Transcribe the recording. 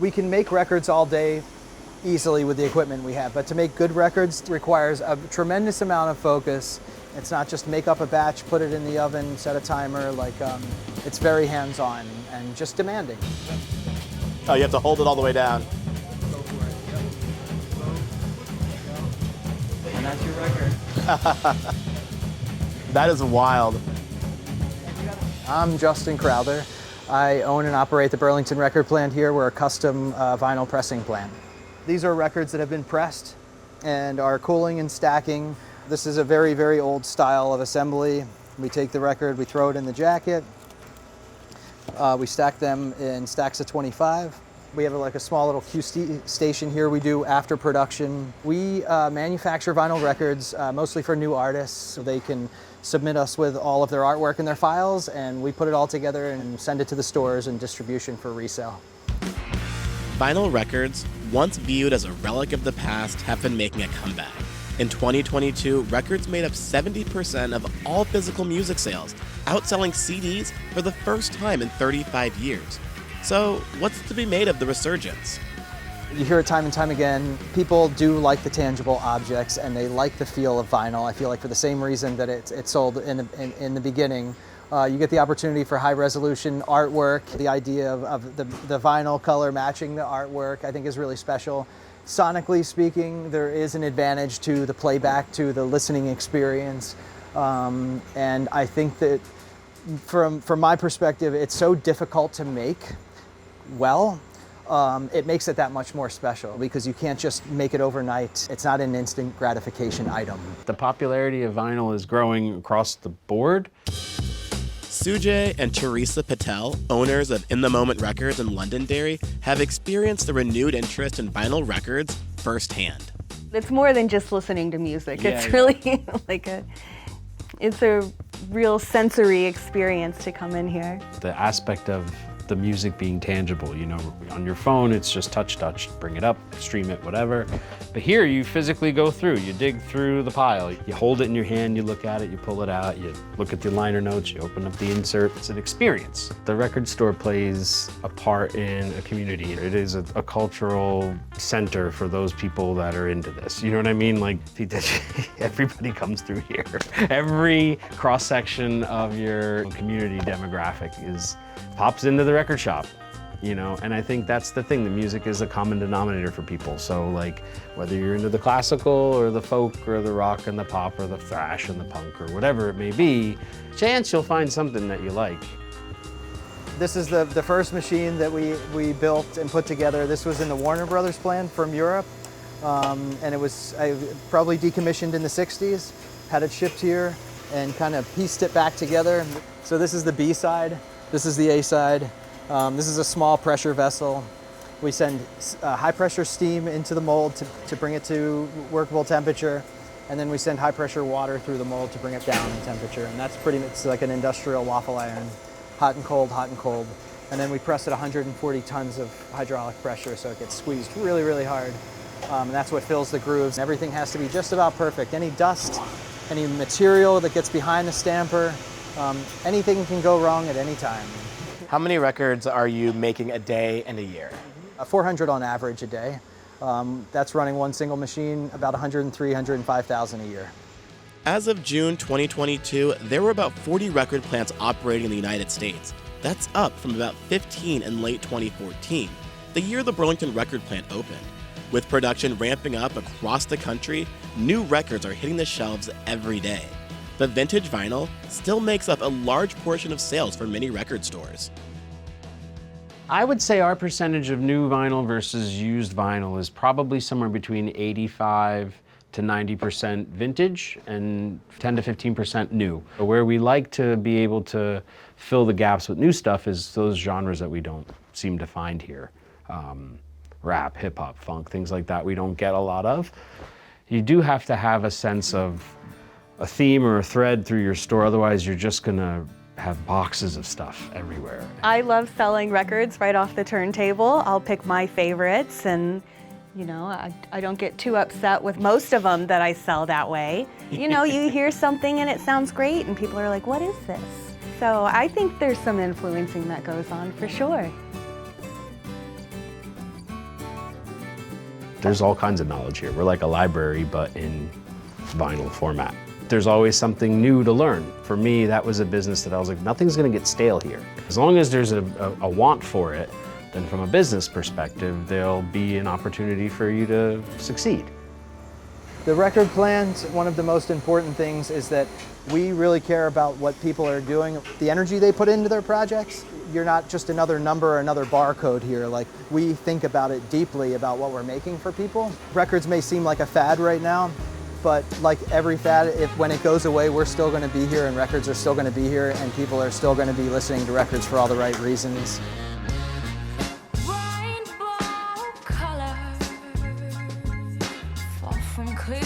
We can make records all day easily with the equipment we have, but to make good records requires a tremendous amount of focus. It's not just make up a batch, put it in the oven, set a timer. It's very hands-on and just demanding. Oh, you have to hold it all the way down. Go for it. Yep. And that's your record. That is wild. I'm Justin Crowther. I own and operate the Burlington Record Plant here. We're a custom vinyl pressing plant. These are records that have been pressed and are cooling and stacking. This is a very, very old style of assembly. We take the record, we throw it in the jacket. We stack them in stacks of 25. We have a small little QC station here. We do after production. We manufacture vinyl records mostly for new artists, so they can submit us with all of their artwork and their files, and we put it all together and send it to the stores and distribution for resale. Vinyl records, once viewed as a relic of the past, have been making a comeback. In 2022, records made up 70% of all physical music sales, outselling CDs for the first time in 35 years. So, what's to be made of the resurgence? You hear it time and time again. People do like the tangible objects and they like the feel of vinyl. I feel like for the same reason that it sold in the beginning. You get the opportunity for high resolution artwork. The idea of the vinyl color matching the artwork I think is really special. Sonically speaking, there is an advantage to the playback, to the listening experience. And I think that from my perspective, it's so difficult to make well. It makes it that much more special because you can't just make it overnight. It's not an instant gratification item. The popularity of vinyl is growing across the board. Sujay and Teresa Patel, owners of In the Moment Records in Londonderry, have experienced the renewed interest in vinyl records firsthand. It's more than just listening to music. Yeah, it's really it's a real sensory experience to come in here. The aspect of the music being tangible, on your phone it's just touch, bring it up, stream it, whatever. But here you physically go through, you dig through the pile, you hold it in your hand, you look at it, you pull it out, you look at the liner notes, you open up the insert. It's an experience. The record store plays a part in a community. It is a cultural center for those people that are into this. You know what I mean? Everybody comes through here. Every cross-section of your community demographic pops into the record shop, and I think that's the thing. The music is a common denominator for people. So whether you're into the classical or the folk or the rock and the pop or the thrash and the punk or whatever it may be, chance you'll find something that you like. This is the first machine that we built and put together. This was in the Warner Brothers plant from Europe, and it was probably decommissioned in the 60s, had it shipped here and kind of pieced it back together. So this is the B side. This is the A side. This is a small pressure vessel. We send high pressure steam into the mold to bring it to workable temperature, and then we send high pressure water through the mold to bring it down in temperature. And that's it's like an industrial waffle iron, hot and cold, hot and cold. And then we press at 140 tons of hydraulic pressure, so it gets squeezed really, really hard. And that's what fills the grooves. Everything has to be just about perfect. Any dust, any material that gets behind the stamper, anything can go wrong at any time. How many records are you making a day and a year? 400 on average a day. That's running one single machine, about 103, 105,000 a year. As of June 2022, there were about 40 record plants operating in the United States. That's up from about 15 in late 2014, the year the Burlington Record Plant opened. With production ramping up across the country, new records are hitting the shelves every day. But vintage vinyl still makes up a large portion of sales for many record stores. I would say our percentage of new vinyl versus used vinyl is probably somewhere between 85 to 90% vintage and 10 to 15% new. Where we like to be able to fill the gaps with new stuff is those genres that we don't seem to find here. Rap, hip hop, funk, things like that we don't get a lot of. You do have to have a sense of a theme or a thread through your store, otherwise you're just gonna have boxes of stuff everywhere. I love selling records right off the turntable. I'll pick my favorites, and I don't get too upset with most of them that I sell that way. You hear something and it sounds great and people are like, what is this? So I think there's some influencing that goes on for sure. There's all kinds of knowledge here. We're like a library, but in vinyl format. There's always something new to learn. For me, that was a business that I was like, nothing's gonna get stale here. As long as there's a want for it, then from a business perspective, there'll be an opportunity for you to succeed. The record plant, one of the most important things is that we really care about what people are doing, the energy they put into their projects. You're not just another number or another barcode here. Like, we think about it deeply about what we're making for people. Records may seem like a fad right now, but like every fad, when it goes away, we're still going to be here and records are still going to be here and people are still going to be listening to records for all the right reasons. Rainbow colors fall from clear